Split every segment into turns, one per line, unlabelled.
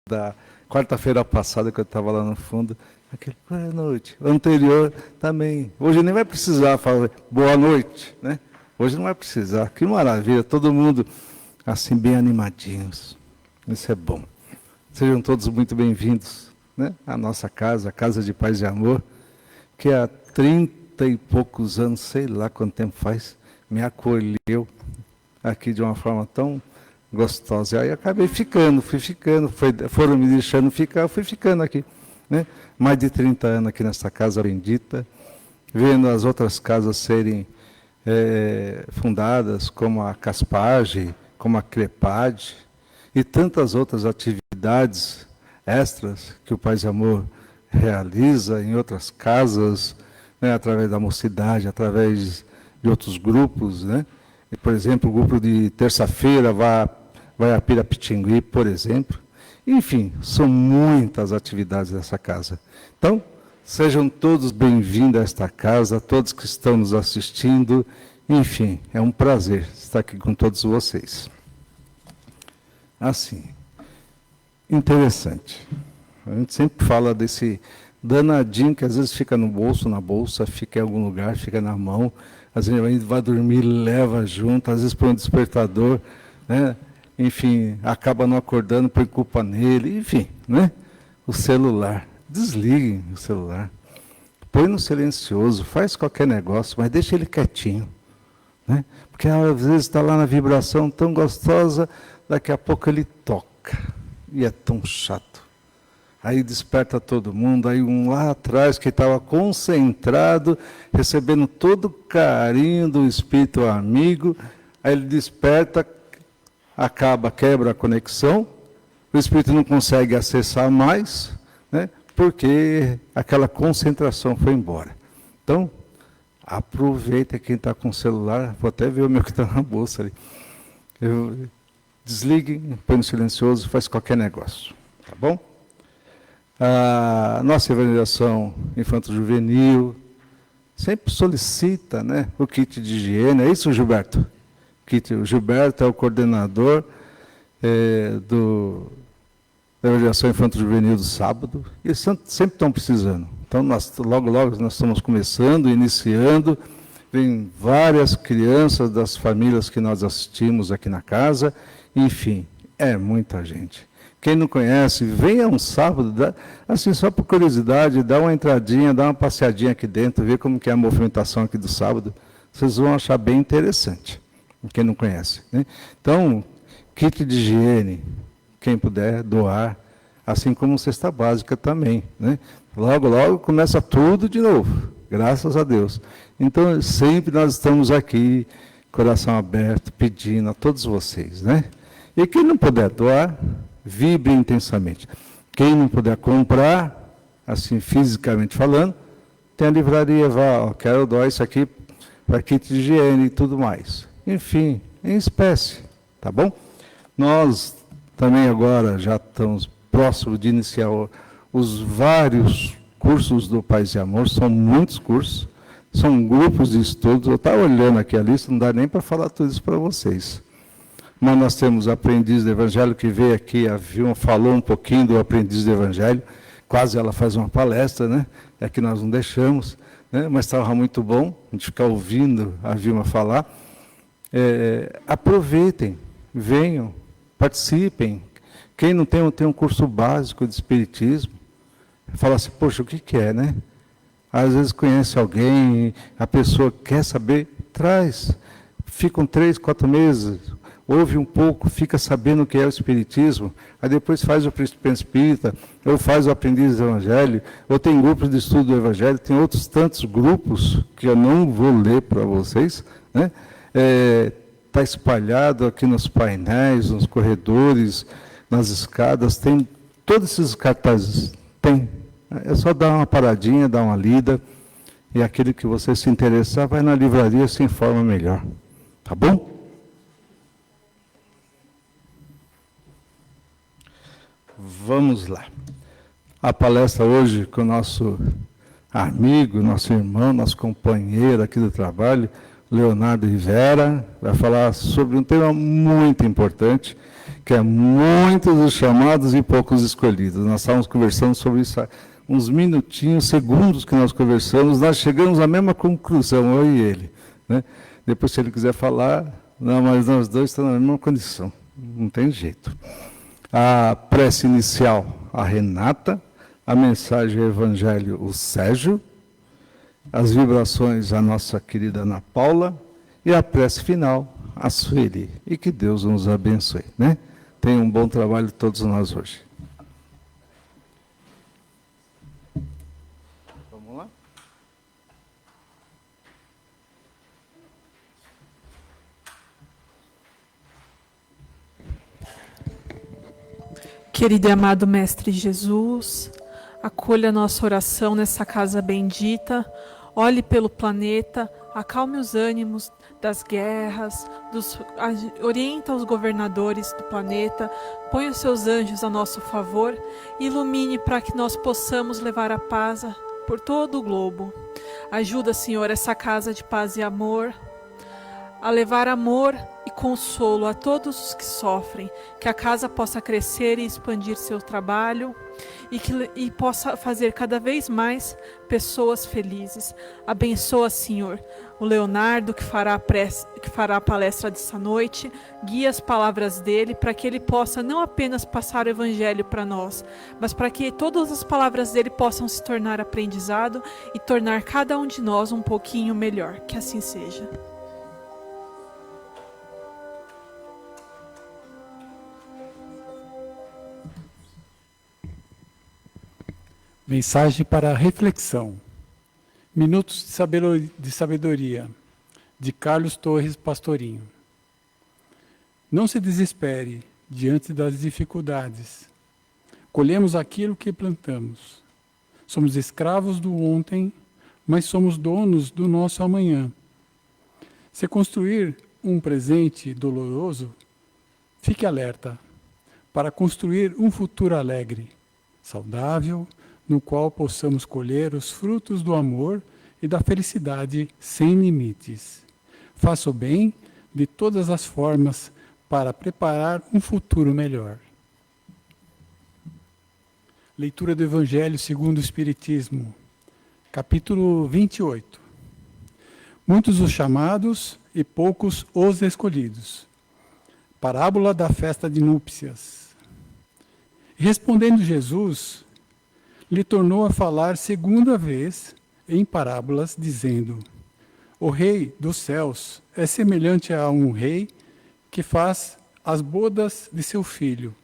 da quarta-feira passada, que eu estava lá no fundo, aquele boa noite. O anterior também. Hoje nem vai precisar falar boa noite, né? Hoje não vai precisar. Que maravilha, todo mundo assim bem animadinhos. Isso é bom. Sejam todos muito bem-vindos, né? À nossa casa, a Casa de Paz e Amor, que há 30 e poucos anos, sei lá quanto tempo faz, me acolheu aqui de uma forma tão gostosa. E aí acabei ficando, foram me deixando ficar, eu fui ficando aqui, né? Mais de 30 anos aqui nessa casa bendita, vendo as outras casas serem fundadas, como a Caspage, como a Crepade, e tantas outras atividades extras que o Paz e Amor realiza em outras casas, né, através da mocidade, através de outros grupos, né? Por exemplo, o grupo de terça-feira vai a Pirapitingui, por exemplo. Enfim, são muitas atividades dessa casa. Então, sejam todos bem-vindos a esta casa, todos que estão nos assistindo. Enfim, é um prazer estar aqui com todos vocês. Assim, interessante. A gente sempre fala desse danadinho que às vezes fica no bolso, na bolsa, fica em algum lugar, fica na mão. Às vezes a gente vai dormir, leva junto, às vezes põe um despertador, né? Enfim, acaba não acordando, põe culpa nele, enfim, né? O celular, desliguem o celular, põe no silencioso, faz qualquer negócio, mas deixa ele quietinho, né? Porque às vezes está lá na vibração tão gostosa, daqui a pouco ele toca, e é tão chato. Aí desperta todo mundo, aí um lá atrás que estava concentrado, recebendo todo o carinho do espírito amigo, aí ele desperta, quebra a conexão, o espírito não consegue acessar mais, né, porque aquela concentração foi embora. Então, aproveita quem está com o celular, vou até ver o meu que está na bolsa ali. Desligue, põe no silencioso, faz qualquer negócio, tá bom? A nossa evangelização infanto-juvenil sempre solicita, né, o kit de higiene. É isso, Gilberto? O Gilberto é o coordenador da evangelização infanto-juvenil do sábado, e eles sempre estão precisando. Então, logo nós estamos começando, iniciando, vem várias crianças das famílias que nós assistimos aqui na casa, enfim, é muita gente. Quem não conhece, venha um sábado, assim, só por curiosidade, dá uma entradinha, dá uma passeadinha aqui dentro, vê como que é a movimentação aqui do sábado. Vocês vão achar bem interessante, quem não conhece, né? Então, kit de higiene, quem puder doar, assim como cesta básica também, né? Logo começa tudo de novo, graças a Deus. Então, sempre nós estamos aqui, coração aberto, pedindo a todos vocês, né? E quem não puder doar, vibre intensamente. Quem não puder comprar, assim, fisicamente falando, tem a livraria, quero doar isso aqui para kit de higiene e tudo mais. Enfim, em espécie, tá bom? Nós também agora já estamos próximos de iniciar os vários cursos do Paz e Amor, são muitos cursos, são grupos de estudos. Eu estava olhando aqui a lista, não dá nem para falar tudo isso para vocês. Mas nós temos aprendiz do Evangelho que veio aqui, a Vilma falou um pouquinho do aprendiz do Evangelho, quase ela faz uma palestra, né? É que nós não deixamos, né? Mas estava muito bom a gente ficar ouvindo a Vilma falar. Aproveitem, venham, participem. Quem não tem um curso básico de Espiritismo, fala assim, poxa, o que é, né? Às vezes conhece alguém, a pessoa quer saber, traz. Ficam 3, 4 meses, ouve um pouco, fica sabendo o que é o Espiritismo, aí depois faz o Príncipe Espírita, ou faz o Aprendiz do Evangelho, ou tem grupos de estudo do Evangelho, tem outros tantos grupos, que eu não vou ler para vocês, né? Está espalhado aqui nos painéis, nos corredores, nas escadas, tem todos esses cartazes, tem. É só dar uma paradinha, dar uma lida, e aquele que você se interessar, vai na livraria e se informa melhor, tá bom? Vamos lá. A palestra hoje com o nosso amigo, nosso irmão, nosso companheiro aqui do trabalho, Leonardo Rivera, vai falar sobre um tema muito importante, que é muitos os chamados e poucos escolhidos. Nós estávamos conversando sobre isso há uns minutinhos, segundos que nós conversamos, nós chegamos à mesma conclusão, eu e ele. Né? Depois, se ele quiser falar, não, mas nós dois estamos na mesma condição, não tem jeito. A prece inicial, a Renata, a mensagem o Evangelho, o Sérgio, as vibrações, a nossa querida Ana Paula, e a prece final, a Sueli. E que Deus nos abençoe. Né? Tenham um bom trabalho todos nós hoje. Vamos lá?
Querido e amado Mestre Jesus, acolha a nossa oração nessa casa bendita, olhe pelo planeta, acalme os ânimos das guerras, orienta os governadores do planeta, põe os seus anjos a nosso favor e ilumine para que nós possamos levar a paz por todo o globo. Ajuda, Senhor, essa casa de paz e amor, a levar amor e consolo a todos os que sofrem, que a casa possa crescer e expandir seu trabalho e possa fazer cada vez mais pessoas felizes. Abençoa, Senhor, o Leonardo que fará a palestra dessa noite, guia as palavras dele para que ele possa não apenas passar o Evangelho para nós, mas para que todas as palavras dele possam se tornar aprendizado e tornar cada um de nós um pouquinho melhor. Que assim seja.
Mensagem para a reflexão. Minutos de sabedoria, de Carlos Torres Pastorinho. Não se desespere diante das dificuldades. Colhemos aquilo que plantamos. Somos escravos do ontem, mas somos donos do nosso amanhã. Se construir um presente doloroso, fique alerta para construir um futuro alegre, saudável, no qual possamos colher os frutos do amor e da felicidade sem limites. Faça o bem de todas as formas para preparar um futuro melhor. Leitura do Evangelho segundo o Espiritismo, capítulo 28. Muitos os chamados e poucos os escolhidos. Parábola da festa de núpcias. Respondendo Jesus, lhe tornou a falar segunda vez em parábolas, dizendo: o rei dos céus é semelhante a um rei que faz as bodas de seu filho.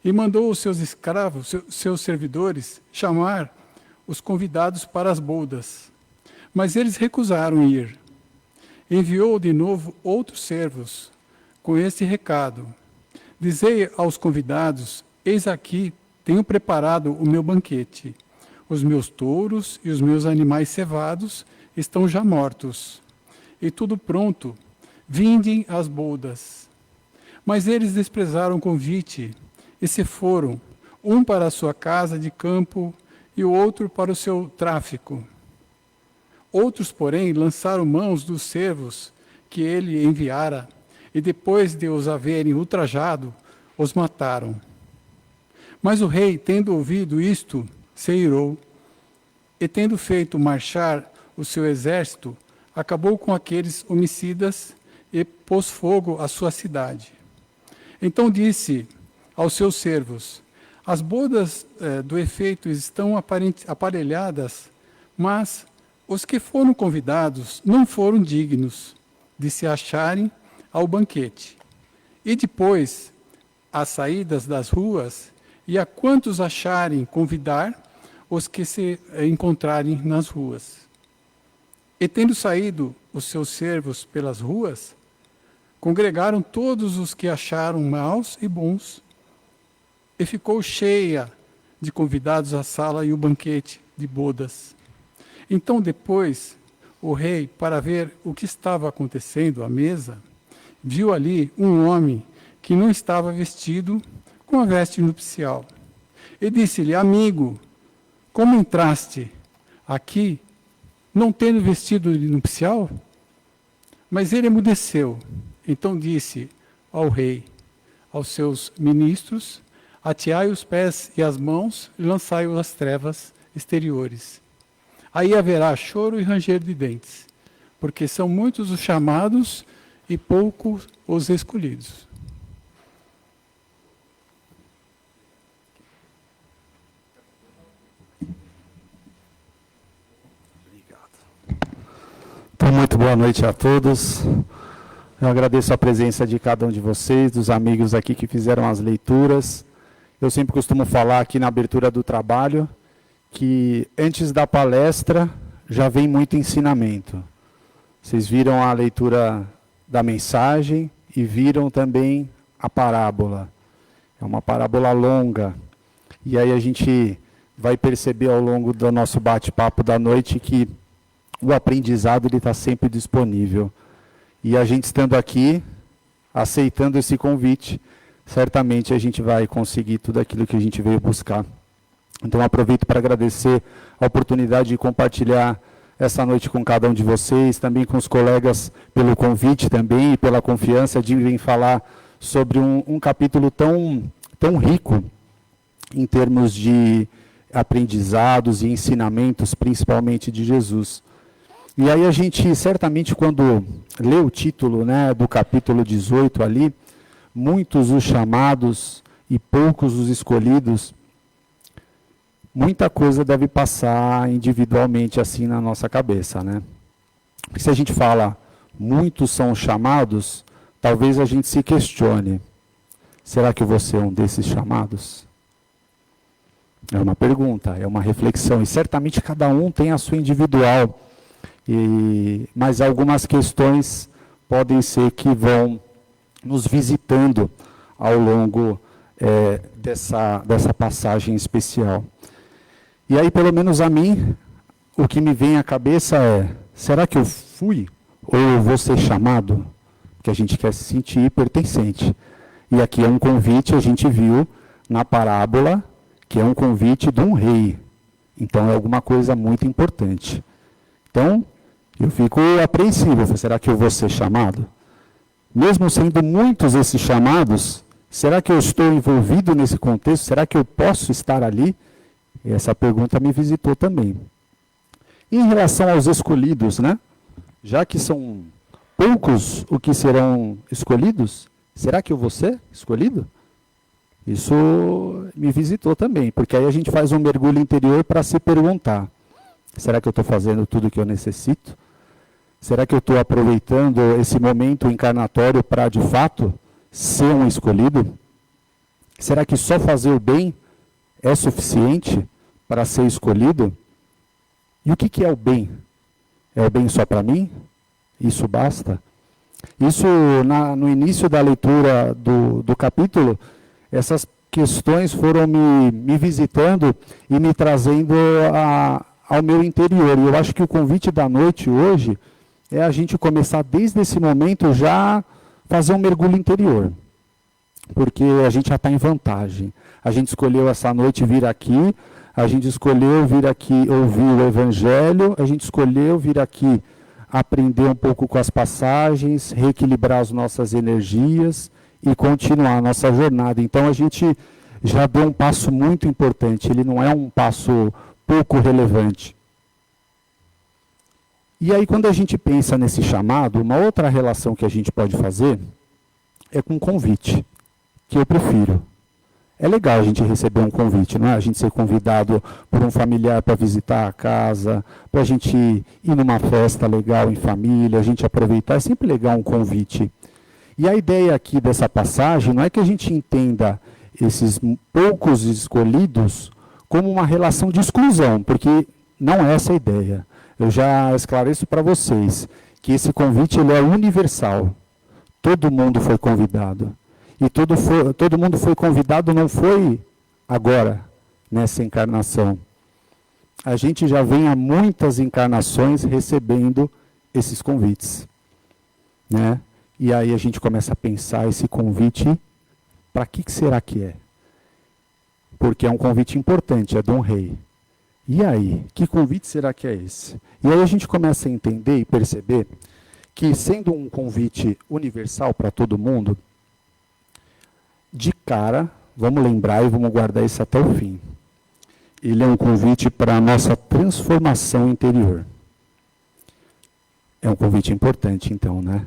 E mandou os seus escravos, seus servidores, chamar os convidados para as bodas. Mas eles recusaram ir. Enviou de novo outros servos com este recado: dizei aos convidados: eis aqui, tenho preparado o meu banquete. Os meus touros e os meus animais cevados estão já mortos. E tudo pronto. Vindem às bodas. Mas eles desprezaram o convite e se foram, um para a sua casa de campo e o outro para o seu tráfico. Outros, porém, lançaram mãos dos servos que ele enviara e, depois de os haverem ultrajado, os mataram. Mas o rei, tendo ouvido isto, se irou, e tendo feito marchar o seu exército, acabou com aqueles homicidas e pôs fogo à sua cidade. Então disse aos seus servos: as bodas do efeito estão aparelhadas, mas os que foram convidados não foram dignos de se acharem ao banquete. E depois, às saídas das ruas, e a quantos acharem convidar os que se encontrarem nas ruas. E tendo saído os seus servos pelas ruas, congregaram todos os que acharam maus e bons, e ficou cheia de convidados a sala e o banquete de bodas. Então depois, o rei, para ver o que estava acontecendo à mesa, viu ali um homem que não estava vestido com a veste nupcial. E disse-lhe: amigo, como entraste aqui, não tendo vestido nupcial? Mas ele emudeceu. Então disse ao rei, aos seus ministros: ateai os pés e as mãos e lançai-o nas trevas exteriores. Aí haverá choro e ranger de dentes, porque são muitos os chamados e poucos os escolhidos.
Então, muito boa noite a todos. Eu agradeço a presença de cada um de vocês, dos amigos aqui que fizeram as leituras. Eu sempre costumo falar aqui na abertura do trabalho que antes da palestra já vem muito ensinamento. Vocês viram a leitura da mensagem e viram também a parábola. É uma parábola longa. E aí a gente vai perceber ao longo do nosso bate-papo da noite que o aprendizado está sempre disponível. E a gente estando aqui, aceitando esse convite, certamente a gente vai conseguir tudo aquilo que a gente veio buscar. Então aproveito para agradecer a oportunidade de compartilhar essa noite com cada um de vocês, também com os colegas pelo convite também e pela confiança de virem falar sobre um capítulo tão rico em termos de aprendizados e ensinamentos, principalmente de Jesus. E aí a gente, certamente, quando lê o título, né, do capítulo 18 ali, muitos os chamados e poucos os escolhidos, muita coisa deve passar individualmente assim na nossa cabeça, né? Porque se a gente fala, muitos são chamados, talvez a gente se questione, será que você é um desses chamados? É uma pergunta, é uma reflexão, e certamente cada um tem a sua individual, mas algumas questões podem ser que vão nos visitando ao longo dessa passagem especial. E aí, pelo menos a mim, o que me vem à cabeça é, será que eu fui ou eu vou ser chamado? Porque a gente quer se sentir pertencente. E aqui é um convite, a gente viu na parábola, que é um convite de um rei. Então é alguma coisa muito importante. Então, eu fico apreensivo, será que eu vou ser chamado? Mesmo sendo muitos esses chamados, será que eu estou envolvido nesse contexto? Será que eu posso estar ali? E essa pergunta me visitou também. E em relação aos escolhidos, né? Já que são poucos os que serão escolhidos, será que eu vou ser escolhido? Isso me visitou também, porque aí a gente faz um mergulho interior para se perguntar, será que eu estou fazendo tudo o que eu necessito? Será que eu estou aproveitando esse momento encarnatório para, de fato, ser um escolhido? Será que só fazer o bem é suficiente para ser escolhido? E o que é o bem? É o bem só para mim? Isso basta? Isso, no início da leitura do capítulo, essas questões foram me visitando e me trazendo ao meu interior. E eu acho que o convite da noite hoje é a gente começar desde esse momento já fazer um mergulho interior. Porque a gente já está em vantagem. A gente escolheu essa noite vir aqui, a gente escolheu vir aqui ouvir o Evangelho, a gente escolheu vir aqui aprender um pouco com as passagens, reequilibrar as nossas energias e continuar a nossa jornada. Então a gente já deu um passo muito importante, ele não é um passo pouco relevante. E aí, quando a gente pensa nesse chamado, uma outra relação que a gente pode fazer é com convite, que eu prefiro. É legal a gente receber um convite, não é? A gente ser convidado por um familiar para visitar a casa, para a gente ir numa festa legal em família, a gente aproveitar, é sempre legal um convite. E a ideia aqui dessa passagem não é que a gente entenda esses poucos escolhidos como uma relação de exclusão, porque não é essa a ideia. Eu já esclareço para vocês que esse convite ele é universal. Todo mundo foi convidado. E todo mundo foi convidado, não foi agora, nessa encarnação. A gente já vem há muitas encarnações recebendo esses convites, né? E aí a gente começa a pensar esse convite, para que será que é? Porque é um convite importante, é de um rei. E aí, que convite será que é esse? E aí a gente começa a entender e perceber que, sendo um convite universal para todo mundo, de cara, vamos lembrar e vamos guardar isso até o fim. Ele é um convite para a nossa transformação interior. É um convite importante, então, né?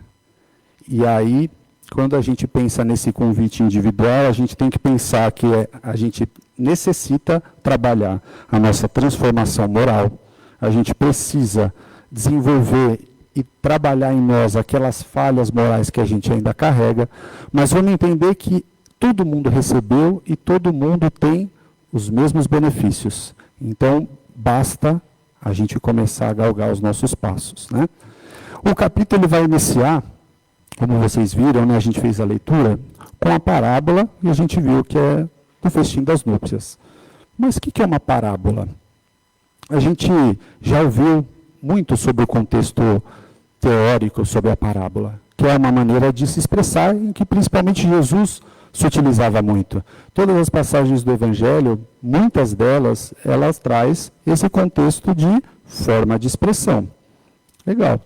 E aí, quando a gente pensa nesse convite individual, a gente tem que pensar que a gente necessita trabalhar a nossa transformação moral. A gente precisa desenvolver e trabalhar em nós aquelas falhas morais que a gente ainda carrega, mas vamos entender que todo mundo recebeu e todo mundo tem os mesmos benefícios. Então, basta a gente começar a galgar os nossos passos, né? O capítulo vai iniciar, como vocês viram, né, a gente fez a leitura, com a parábola, e a gente viu que é do festim das núpcias. Mas o que é uma parábola? A gente já ouviu muito sobre o contexto teórico sobre a parábola, que é uma maneira de se expressar em que principalmente Jesus se utilizava muito. Todas as passagens do Evangelho, muitas delas, elas traz esse contexto de forma de expressão. Legal.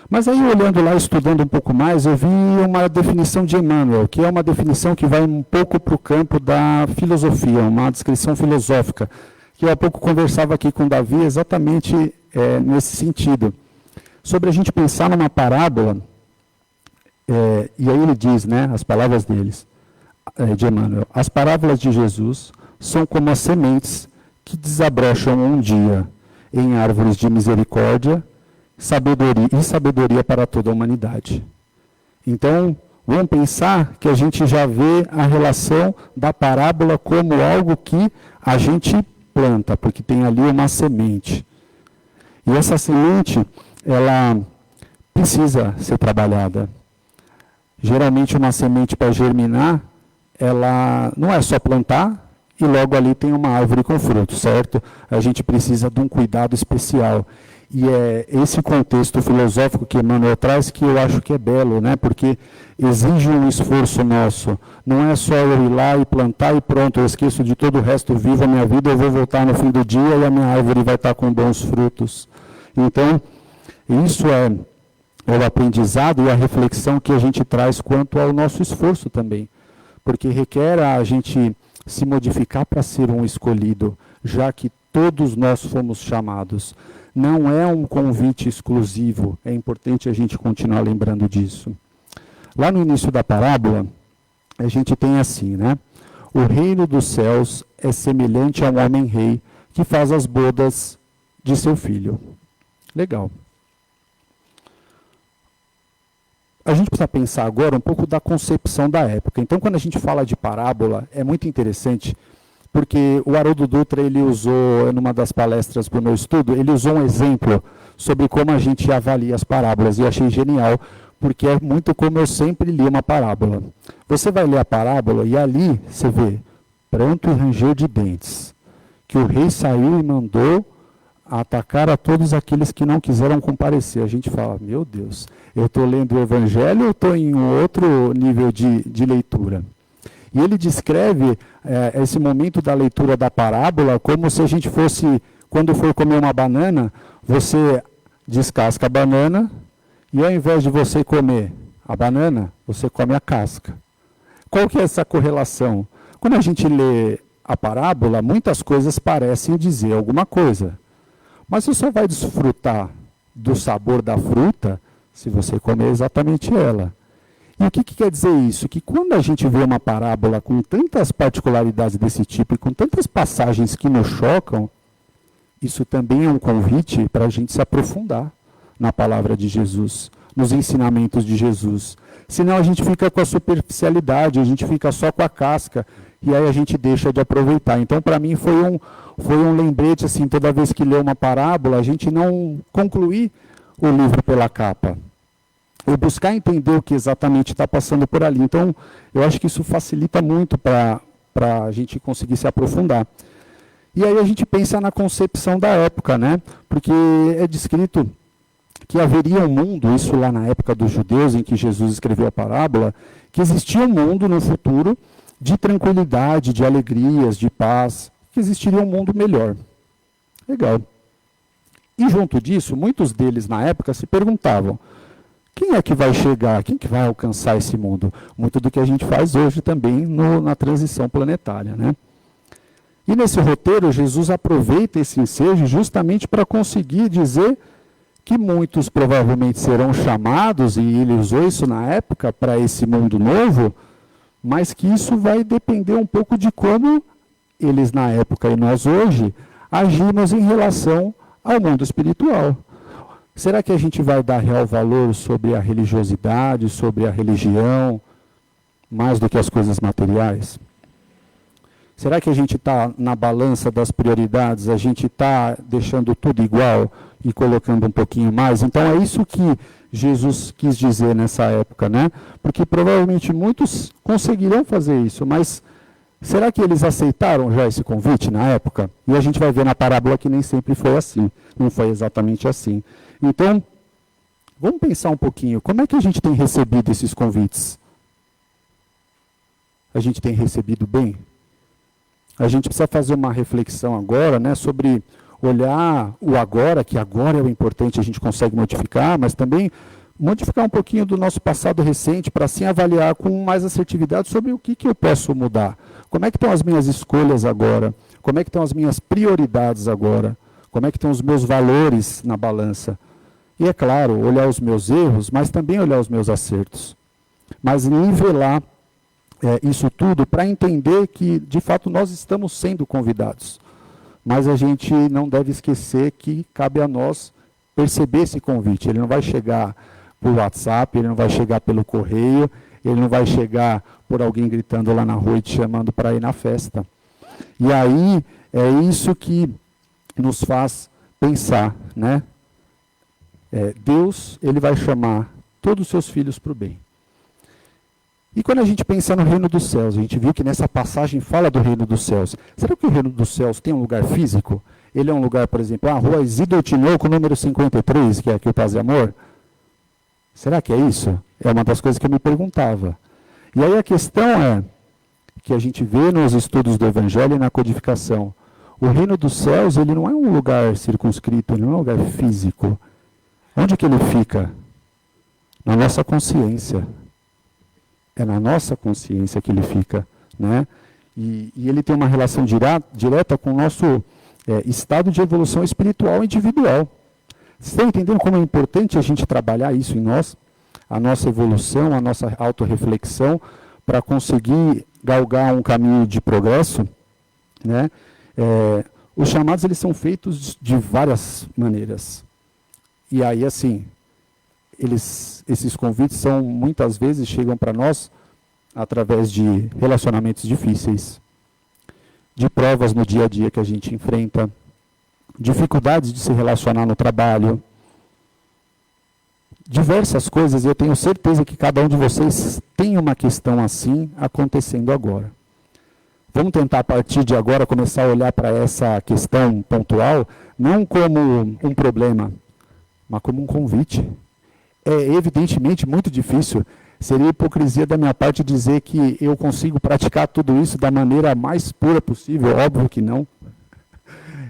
Mas aí, olhando lá, estudando um pouco mais, eu vi uma definição de Emmanuel, que é uma definição que vai um pouco para o campo da filosofia, uma descrição filosófica, que eu há pouco conversava aqui com o Davi exatamente nesse sentido. Sobre a gente pensar numa parábola, e aí ele diz, né, as palavras de Emmanuel, as parábolas de Jesus são como as sementes que desabrocham um dia em árvores de misericórdia sabedoria para toda a humanidade. Então, vamos pensar que a gente já vê a relação da parábola como algo que a gente planta, porque tem ali uma semente. E essa semente, ela precisa ser trabalhada. Geralmente, uma semente para germinar, ela não é só plantar e logo ali tem uma árvore com fruto, certo? A gente precisa de um cuidado especial. E é esse contexto filosófico que Emmanuel traz que eu acho que é belo, né? Porque exige um esforço nosso. Não é só eu ir lá e plantar e pronto, eu esqueço de todo o resto, vivo a minha vida, eu vou voltar no fim do dia e a minha árvore vai estar com bons frutos. Então, isso é o aprendizado e a reflexão que a gente traz quanto ao nosso esforço também. Porque requer a gente se modificar para ser um escolhido, já que todos nós fomos chamados. Não é um convite exclusivo, é importante a gente continuar lembrando disso. Lá no início da parábola, a gente tem assim, né? O reino dos céus é semelhante a um homem-rei que faz as bodas de seu filho. Legal. A gente precisa pensar agora um pouco da concepção da época. Então, quando a gente fala de parábola, é muito interessante, porque o Haroldo Dutra, ele usou, numa das palestras para o meu estudo, ele usou um exemplo sobre como a gente avalia as parábolas, e eu achei genial, porque é muito como eu sempre li uma parábola. Você vai ler a parábola e ali você vê pranto e ranger de dentes, que o rei saiu e mandou atacar a todos aqueles que não quiseram comparecer. A gente fala, meu Deus, eu estou lendo o Evangelho ou estou em um outro nível de leitura? E ele descreve esse momento da leitura da parábola como se a gente fosse, quando for comer uma banana, você descasca a banana e ao invés de você comer a banana, você come a casca. Qual que é essa correlação? Quando a gente lê a parábola, muitas coisas parecem dizer alguma coisa. Mas você só vai desfrutar do sabor da fruta se você comer exatamente ela. E o que quer dizer isso? Que quando a gente vê uma parábola com tantas particularidades desse tipo e com tantas passagens que nos chocam, isso também é um convite para a gente se aprofundar na palavra de Jesus, nos ensinamentos de Jesus. Senão a gente fica com a superficialidade, a gente fica só com a casca e aí a gente deixa de aproveitar. Então, para mim, foi um lembrete, assim, toda vez que lê uma parábola, a gente não concluir o livro pela capa. Ou buscar entender o que exatamente está passando por ali. Então, eu acho que isso facilita muito para a gente conseguir se aprofundar. E aí a gente pensa na concepção da época, né? Porque é descrito que haveria um mundo, isso lá na época dos judeus, em que Jesus escreveu a parábola, que existia um mundo no futuro de tranquilidade, de alegrias, de paz, que existiria um mundo melhor. Legal. E junto disso, muitos deles na época se perguntavam, Quem é que vai chegar? Quem que vai alcançar esse mundo? Muito do que a gente faz hoje também na transição planetária, né? E nesse roteiro, Jesus aproveita esse ensejo justamente para conseguir dizer que muitos provavelmente serão chamados, e ele usou isso na época para esse mundo novo, mas que isso vai depender um pouco de como eles na época e nós hoje agimos em relação ao mundo espiritual. Será que a gente vai dar real valor sobre a religiosidade, sobre a religião, mais do que as coisas materiais? Será que a gente está na balança das prioridades, a gente está deixando tudo igual e colocando um pouquinho mais? Então é isso que Jesus quis dizer nessa época, né? Porque provavelmente muitos conseguirão fazer isso, mas será que eles aceitaram já esse convite na época? E a gente vai ver na parábola que nem sempre foi assim, não foi exatamente assim. Então, vamos pensar um pouquinho, como é que a gente tem recebido esses convites? A gente tem recebido bem? A gente precisa fazer uma reflexão agora, né, sobre olhar o agora, que agora é o importante, a gente consegue modificar, mas também modificar um pouquinho do nosso passado recente para assim avaliar com mais assertividade sobre o que eu posso mudar. Como é que estão as minhas escolhas agora? Como é que estão as minhas prioridades agora? Como é que estão os meus valores na balança? E é claro, olhar os meus erros, mas também olhar os meus acertos. Mas nivelar isso tudo para entender que, de fato, nós estamos sendo convidados. Mas a gente não deve esquecer que cabe a nós perceber esse convite. Ele não vai chegar por WhatsApp, ele não vai chegar pelo correio, ele não vai chegar por alguém gritando lá na rua e te chamando para ir na festa. E aí é isso que nos faz pensar, né? Deus, ele vai chamar todos os seus filhos para o bem. E quando a gente pensa no reino dos céus, a gente viu que nessa passagem fala do reino dos céus. Será que o reino dos céus tem um lugar físico? Ele é um lugar, por exemplo, a rua Isidro Tinoco, número 53, que é aqui o Paz e Amor? Será que é isso? É uma das coisas que eu me perguntava. E aí a questão é, que a gente vê nos estudos do Evangelho e na codificação, o reino dos céus, ele não é um lugar circunscrito, ele não é um lugar físico. Onde que ele fica? Na nossa consciência. É na nossa consciência que ele fica, né? E ele tem uma relação direta com o nosso estado de evolução espiritual individual. Vocês estão entendendo como é importante a gente trabalhar isso em nós? A nossa evolução, a nossa autorreflexão, para conseguir galgar um caminho de progresso, né? Os chamados, eles são feitos de várias maneiras. E aí, assim, esses convites são, muitas vezes, chegam para nós através de relacionamentos difíceis, de provas no dia a dia que a gente enfrenta, dificuldades de se relacionar no trabalho, diversas coisas, e eu tenho certeza que cada um de vocês tem uma questão assim acontecendo agora. Vamos tentar, a partir de agora, começar a olhar para essa questão pontual, não como um problema, mas como um convite. É evidentemente muito difícil. Seria hipocrisia da minha parte dizer que eu consigo praticar tudo isso da maneira mais pura possível, óbvio que não.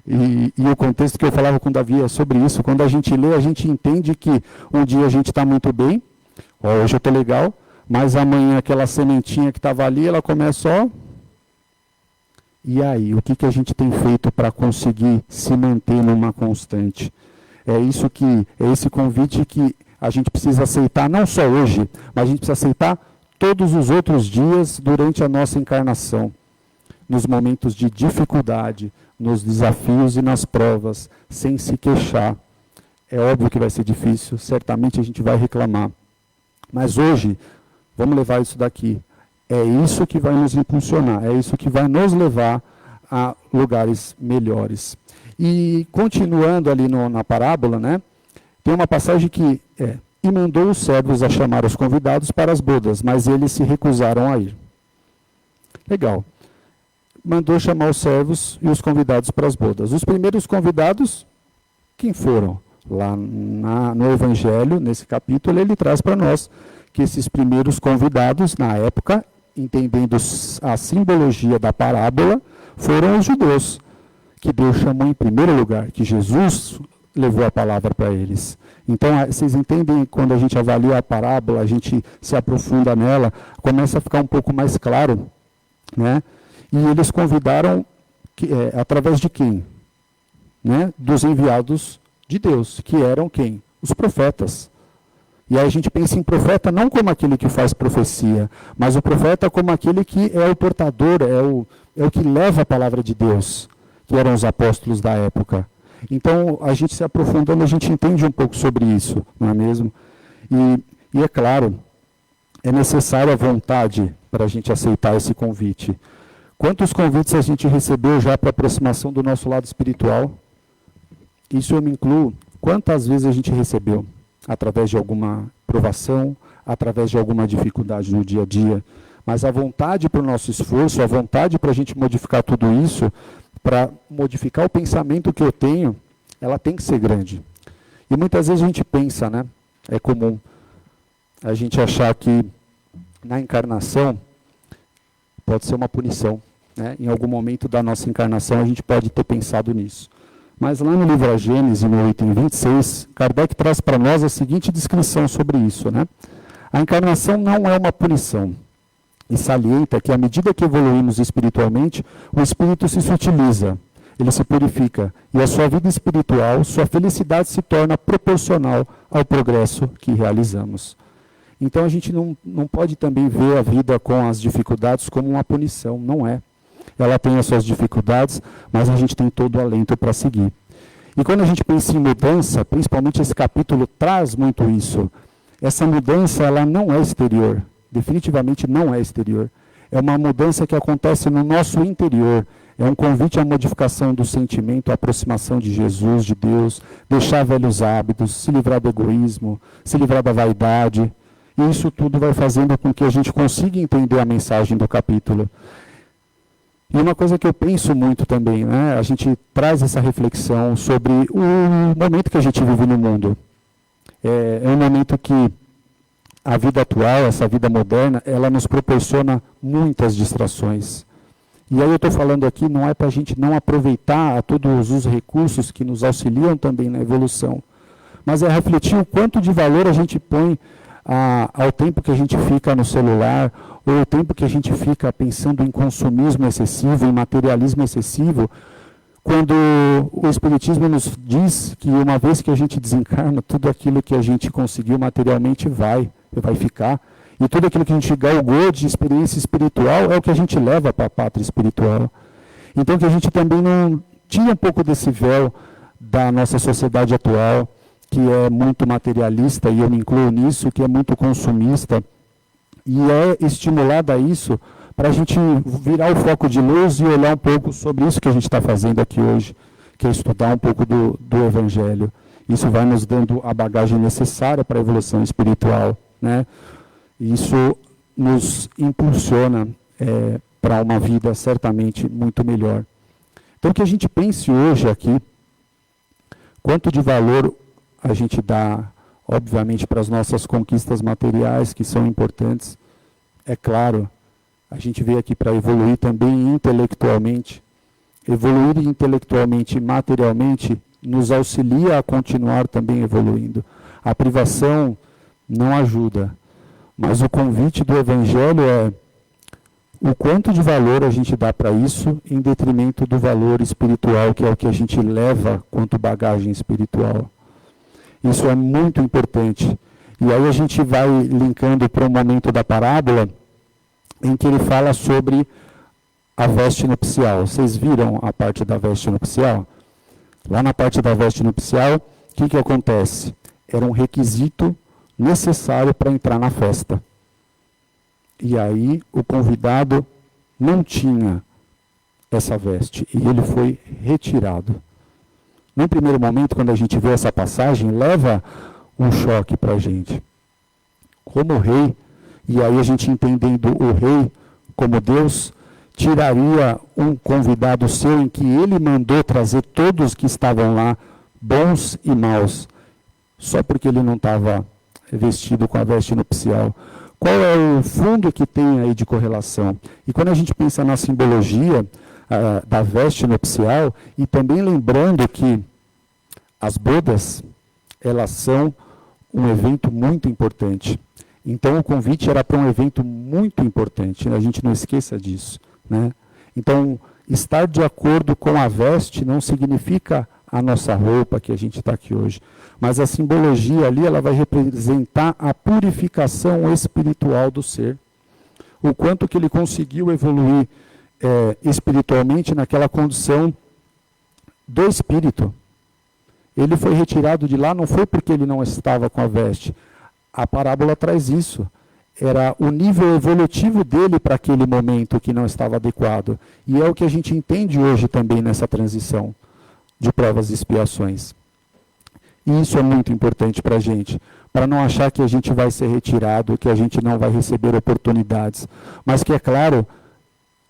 E o contexto que eu falava com o Davi é sobre isso. Quando a gente lê, a gente entende que um dia a gente está muito bem, hoje eu estou legal, mas amanhã aquela sementinha que estava ali, ela começa, e aí, o que a gente tem feito para conseguir se manter numa constante? É esse convite que a gente precisa aceitar, não só hoje, mas a gente precisa aceitar todos os outros dias durante a nossa encarnação, nos momentos de dificuldade, nos desafios e nas provas, sem se queixar. É óbvio que vai ser difícil, certamente a gente vai reclamar. Mas hoje, vamos levar isso daqui. É isso que vai nos impulsionar, é isso que vai nos levar a lugares melhores. E continuando ali na parábola, né, tem uma passagem que e mandou os servos a chamar os convidados para as bodas, mas eles se recusaram a ir. Legal. Mandou chamar os servos e os convidados para as bodas. Os primeiros convidados, quem foram? Lá no Evangelho, nesse capítulo, ele traz para nós que esses primeiros convidados, na época, entendendo a simbologia da parábola, foram os judeus, que Deus chamou em primeiro lugar, que Jesus levou a palavra para eles. Então, vocês entendem, quando a gente avalia a parábola, a gente se aprofunda nela, começa a ficar um pouco mais claro, né? E eles convidaram, através de quem? Né? Dos enviados de Deus, que eram quem? Os profetas. E aí a gente pensa em profeta não como aquele que faz profecia, mas o profeta como aquele que é o portador, é o que leva a palavra de Deus, que eram os apóstolos da época. Então, a gente se aprofundando, a gente entende um pouco sobre isso, não é mesmo? E é claro, é necessária a vontade para a gente aceitar esse convite. Quantos convites a gente recebeu já para aproximação do nosso lado espiritual? Isso eu me incluo. Quantas vezes a gente recebeu? Através de alguma provação, através de alguma dificuldade no dia a dia. Mas a vontade para o nosso esforço, a vontade para a gente modificar tudo isso, para modificar o pensamento que eu tenho, ela tem que ser grande. E muitas vezes a gente pensa, né? É comum a gente achar que na encarnação pode ser uma punição, né? Em algum momento da nossa encarnação a gente pode ter pensado nisso. Mas lá no livro A Gênese, no item 26, Kardec traz para nós a seguinte descrição sobre isso, né? A encarnação não é uma punição. E salienta que, à medida que evoluímos espiritualmente, o espírito se sutiliza, ele se purifica, e a sua vida espiritual, sua felicidade se torna proporcional ao progresso que realizamos. Então a gente não pode também ver a vida com as dificuldades como uma punição, não é. Ela tem as suas dificuldades, mas a gente tem todo o alento para seguir. E quando a gente pensa em mudança, principalmente esse capítulo traz muito isso. Essa mudança, ela não é exterior. Definitivamente não é exterior. É uma mudança que acontece no nosso interior. É um convite à modificação do sentimento, à aproximação de Jesus, de Deus, deixar velhos hábitos, se livrar do egoísmo, se livrar da vaidade. E isso tudo vai fazendo com que a gente consiga entender a mensagem do capítulo. E uma coisa que eu penso muito também, né? A gente traz essa reflexão sobre o momento que a gente vive no mundo. É um momento que a vida atual, essa vida moderna, ela nos proporciona muitas distrações. E aí eu estou falando aqui, não é para a gente não aproveitar a todos os recursos que nos auxiliam também na evolução, mas é refletir o quanto de valor a gente põe ao tempo que a gente fica no celular, ou o tempo que a gente fica pensando em consumismo excessivo, em materialismo excessivo, quando o Espiritismo nos diz que uma vez que a gente desencarna, tudo aquilo que a gente conseguiu materialmente vai ficar. E tudo aquilo que a gente galgou de experiência espiritual é o que a gente leva para a pátria espiritual. Então que a gente também não tire um pouco desse véu da nossa sociedade atual, que é muito materialista, e eu me incluo nisso, que é muito consumista, e é estimulada a isso para a gente virar o foco de luz e olhar um pouco sobre isso que a gente está fazendo aqui hoje, que é estudar um pouco do Evangelho. Isso vai nos dando a bagagem necessária para a evolução espiritual, né? Isso nos impulsiona para uma vida certamente muito melhor. Então que a gente pense hoje aqui, quanto de valor a gente dá, obviamente, para as nossas conquistas materiais, que são importantes. É claro, a gente veio aqui para evoluir também intelectualmente. Evoluir intelectualmente e materialmente nos auxilia a continuar também evoluindo. A privação não ajuda, mas o convite do Evangelho é o quanto de valor a gente dá para isso em detrimento do valor espiritual, que é o que a gente leva quanto bagagem espiritual. Isso é muito importante. E aí a gente vai linkando para o momento da parábola, em que ele fala sobre a veste nupcial. Vocês viram a parte da veste nupcial? Lá na parte da veste nupcial, o que acontece? Era um requisito necessário para entrar na festa. E aí o convidado não tinha essa veste, e ele foi retirado. No primeiro momento, quando a gente vê essa passagem, leva um choque para a gente. Como rei, e aí a gente entendendo o rei como Deus, tiraria um convidado seu em que ele mandou trazer todos que estavam lá, bons e maus, só porque ele não estava vestido com a veste nupcial. Qual é o fundo que tem aí de correlação? E quando a gente pensa na simbologia da veste nupcial, e também lembrando que As bodas, elas são um evento muito importante. Então, o convite era para um evento muito importante, a gente não esqueça disso, né? Então, estar de acordo com a veste não significa a nossa roupa que a gente está aqui hoje, mas a simbologia ali, ela vai representar a purificação espiritual do ser. O quanto que ele conseguiu evoluir espiritualmente naquela condição do espírito. Ele foi retirado de lá, não foi porque ele não estava com a veste. A parábola traz isso. Era o nível evolutivo dele para aquele momento que não estava adequado. E é o que a gente entende hoje também nessa transição de provas e expiações. E isso é muito importante para a gente, para não achar que a gente vai ser retirado, que a gente não vai receber oportunidades. Mas que, é claro,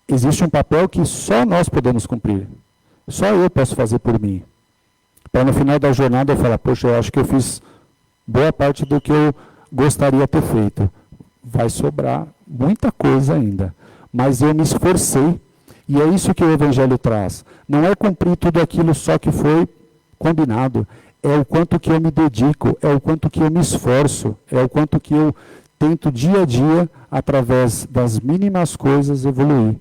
existe um papel que só nós podemos cumprir. Só eu posso fazer por mim. Para no final da jornada eu falar, poxa, eu acho que eu fiz boa parte do que eu gostaria de ter feito. Vai sobrar muita coisa ainda. Mas eu me esforcei. E é isso que o Evangelho traz. Não é cumprir tudo aquilo só que foi combinado. É o quanto que eu me dedico, é o quanto que eu me esforço, é o quanto que eu tento dia a dia, através das mínimas coisas, evoluir.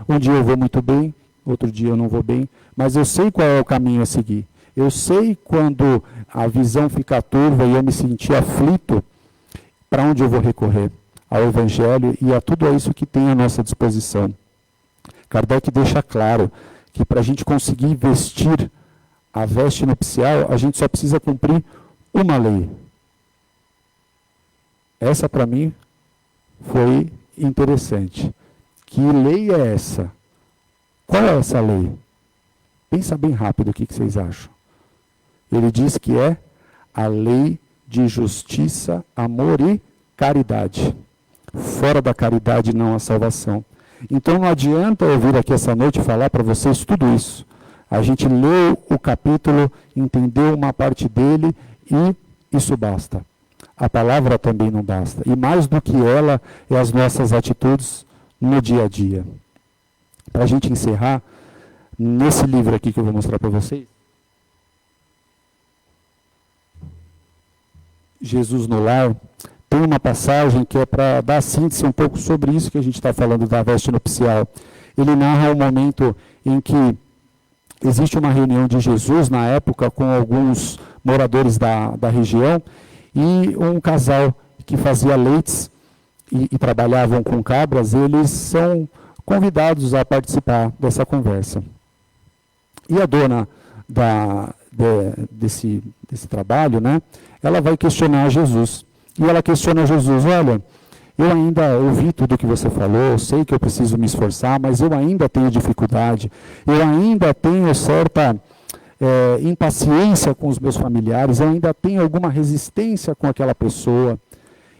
Um dia eu vou muito bem, outro dia eu não vou bem, mas eu sei qual é o caminho a seguir. Eu sei quando a visão fica turva e eu me sentir aflito, para onde eu vou recorrer? Ao Evangelho e a tudo isso que tem à nossa disposição. Kardec deixa claro que para a gente conseguir vestir a veste nupcial, a gente só precisa cumprir uma lei. Essa, para mim, foi interessante. Que lei é essa? Qual é essa lei? Pensa bem rápido o que vocês acham. Ele diz que é a lei de justiça, amor e caridade. Fora da caridade não há salvação. Então não adianta eu vir aqui essa noite falar para vocês tudo isso. A gente leu o capítulo, entendeu uma parte dele e isso basta. A palavra também não basta. E mais do que ela, é as nossas atitudes no dia a dia. Para a gente encerrar, nesse livro aqui que eu vou mostrar para vocês, Jesus no Lar, tem uma passagem que é para dar síntese um pouco sobre isso que a gente está falando da veste nupcial. Ele narra um momento em que existe uma reunião de Jesus na época com alguns moradores da região e um casal que fazia leites e trabalhavam com cabras, eles são convidados a participar dessa conversa. E a dona desse trabalho, né, ela vai questionar Jesus. E ela questiona Jesus, olha, eu ainda ouvi tudo o que você falou, eu sei que eu preciso me esforçar, mas eu ainda tenho dificuldade, eu ainda tenho certa impaciência com os meus familiares, eu ainda tenho alguma resistência com aquela pessoa.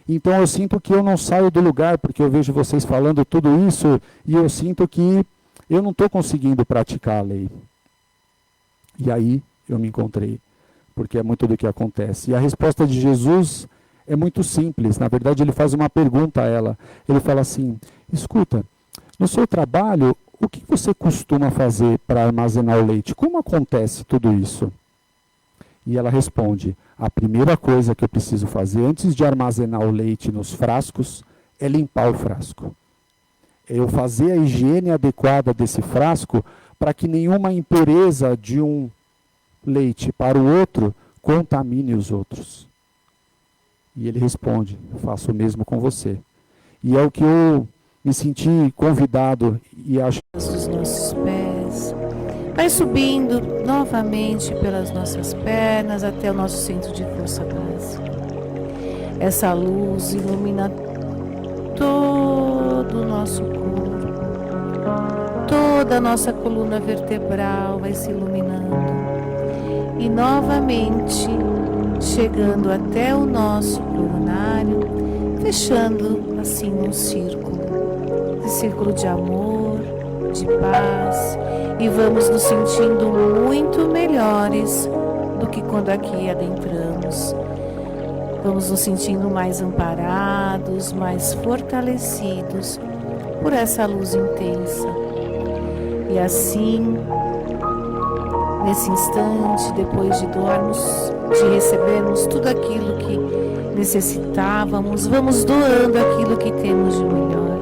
Então eu sinto que eu não saio do lugar, porque eu vejo vocês falando tudo isso, e eu sinto que eu não estou conseguindo praticar a lei. E aí eu me encontrei, porque é muito do que acontece. E a resposta de Jesus é muito simples. Na verdade, ele faz uma pergunta a ela. Ele fala assim, escuta, no seu trabalho, o que você costuma fazer para armazenar o leite? Como acontece tudo isso? E ela responde, a primeira coisa que eu preciso fazer antes de armazenar o leite nos frascos é limpar o frasco. É eu fazer a higiene adequada desse frasco para que nenhuma impureza de um leite para o outro contamine os outros. E ele responde, eu faço o mesmo com você. E é o que eu me senti convidado e acho.
Os nossos pés, vai subindo novamente pelas nossas pernas até o nosso centro de força básica. Essa luz ilumina todo o nosso corpo, toda a nossa coluna vertebral vai se iluminando. E novamente chegando até o nosso coronário, fechando assim um círculo de amor, de paz, e vamos nos sentindo muito melhores do que quando aqui adentramos. Vamos nos sentindo mais amparados, mais fortalecidos por essa luz intensa. E assim, nesse instante, depois de doarmos, de recebermos tudo aquilo que necessitávamos, vamos doando aquilo que temos de melhor,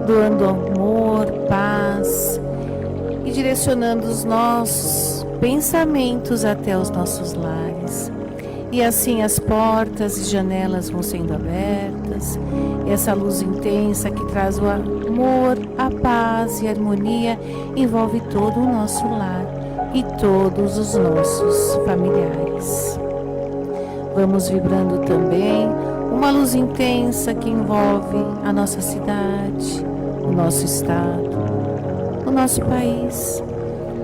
doando amor, paz e direcionando os nossos pensamentos até os nossos lares. E assim as portas e janelas vão sendo abertas, e essa luz intensa que traz o amor, a paz e a harmonia envolve todo o nosso lar e todos os nossos familiares. Vamos vibrando também uma luz intensa que envolve a nossa cidade, o nosso estado, o nosso país,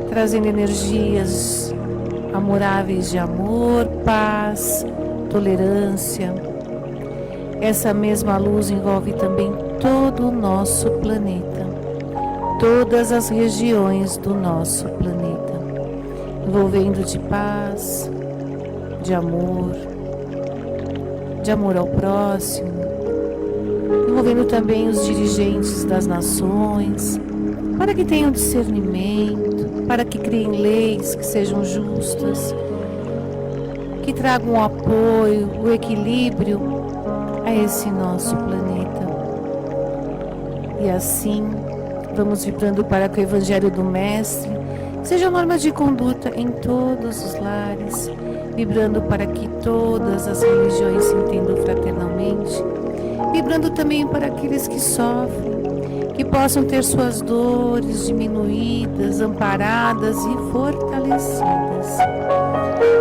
trazendo energias amoráveis de amor, paz, tolerância. Essa mesma luz envolve também todo o nosso planeta, todas as regiões do nosso planeta, envolvendo de paz, de amor ao próximo, envolvendo também os dirigentes das nações, para que tenham discernimento, para que criem leis que sejam justas, que tragam o apoio, o equilíbrio a esse nosso planeta. E assim, vamos vibrando para que o Evangelho do Mestre seja norma de conduta em todos os lares, vibrando para que todas as religiões se entendam fraternalmente, vibrando também para aqueles que sofrem, que possam ter suas dores diminuídas, amparadas e fortalecidas.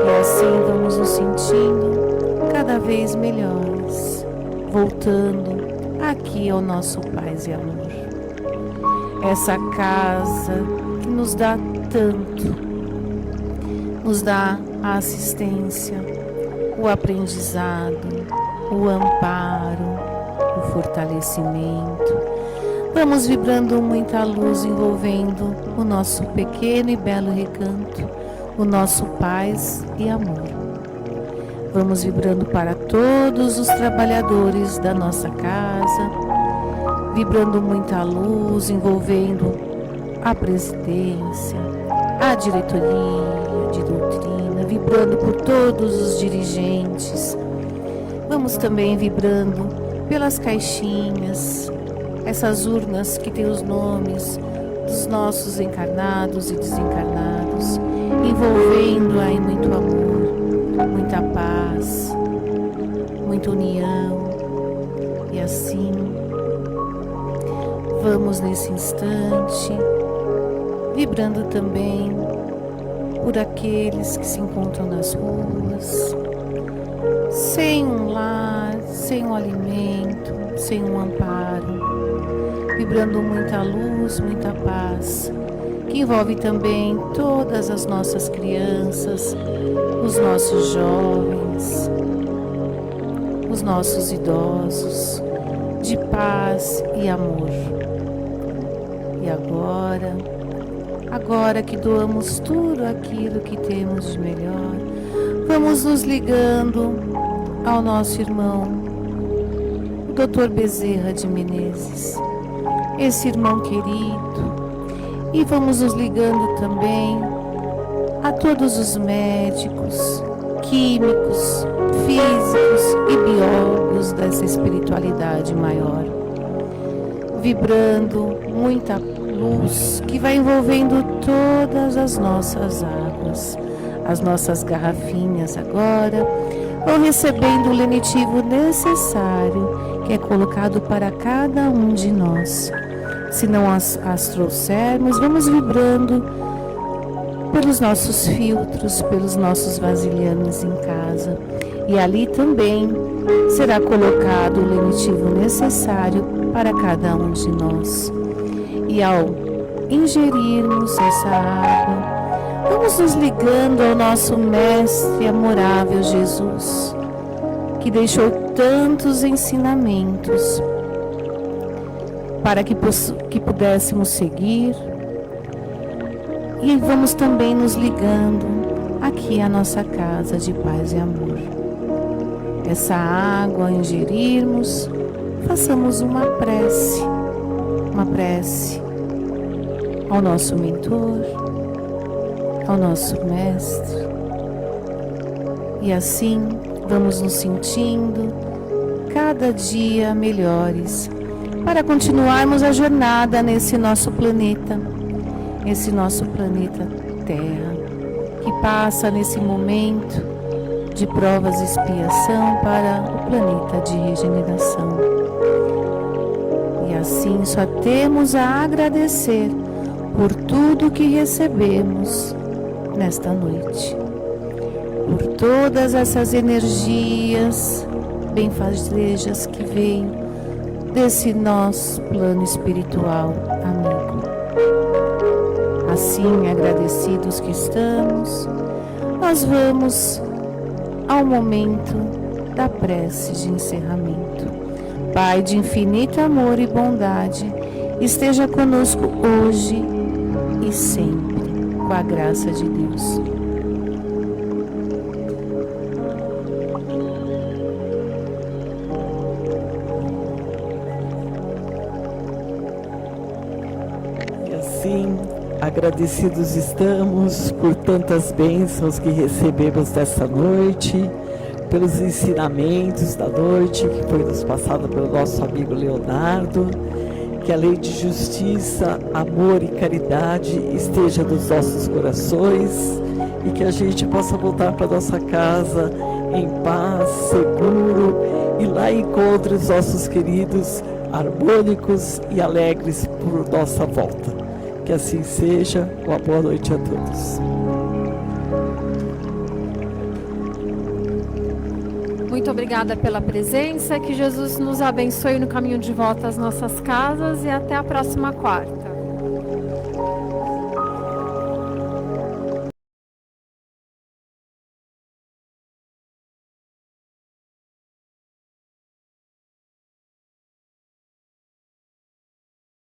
E assim vamos nos sentindo cada vez melhores, voltando aqui ao nosso paz e amor. Essa casa que nos dá tanto, nos dá a assistência, o aprendizado, o amparo, o fortalecimento. Vamos vibrando muita luz envolvendo o nosso pequeno e belo recanto, o nosso paz e amor. Vamos vibrando para todos os trabalhadores da nossa casa, vibrando muita luz envolvendo a presidência, a diretoria de doutrina, vibrando por todos os dirigentes. Vamos também vibrando pelas caixinhas, essas urnas que têm os nomes dos nossos encarnados e desencarnados, envolvendo aí muito amor, muita paz, muita união. E assim, vamos nesse instante, vibrando também por aqueles que se encontram nas ruas, sem um lar, sem um alimento, sem um amparo, vibrando muita luz, muita paz, que envolve também todas as nossas crianças, os nossos jovens, os nossos idosos, de paz e amor. E agora que doamos tudo aquilo que temos de melhor, vamos nos ligando ao nosso irmão, o Dr. Bezerra de Menezes, esse irmão querido, e vamos nos ligando também a todos os médicos, químicos, físicos e biólogos dessa espiritualidade maior, vibrando muita luz que vai envolvendo todas as nossas águas. As nossas garrafinhas agora vão recebendo o lenitivo necessário que é colocado para cada um de nós. Se não as trouxermos, vamos vibrando pelos nossos filtros, pelos nossos vasilhames em casa. E ali também será colocado o lenitivo necessário para cada um de nós. E ao ingerirmos essa água, vamos nos ligando ao nosso Mestre amorável Jesus, que deixou tantos ensinamentos para que pudéssemos seguir. E vamos também nos ligando aqui à nossa casa de paz e amor. Essa água, ao ingerirmos, façamos uma prece ao nosso mentor, ao nosso Mestre. E assim vamos nos sentindo cada dia melhores para continuarmos a jornada nesse nosso planeta Terra, que passa nesse momento de provas e expiação para o planeta de regeneração. E assim só temos a agradecer por tudo que recebemos nesta noite, por todas essas energias benfazejas que vêm desse nosso plano espiritual amigo. Assim, agradecidos que estamos, nós vamos ao momento da prece de encerramento. Pai de infinito amor e bondade, esteja conosco hoje e sempre, com a graça de Deus.
E assim, agradecidos estamos por tantas bênçãos que recebemos desta noite, pelos ensinamentos da noite que foi nos passado pelo nosso amigo Leonardo. Que a lei de justiça, amor e caridade esteja nos nossos corações e que a gente possa voltar para nossa casa em paz, seguro, e lá encontre os nossos queridos harmônicos e alegres por nossa volta. Que assim seja. Uma boa noite a todos.
Muito obrigada pela presença, que Jesus nos abençoe no caminho de volta às nossas casas e até a próxima quarta.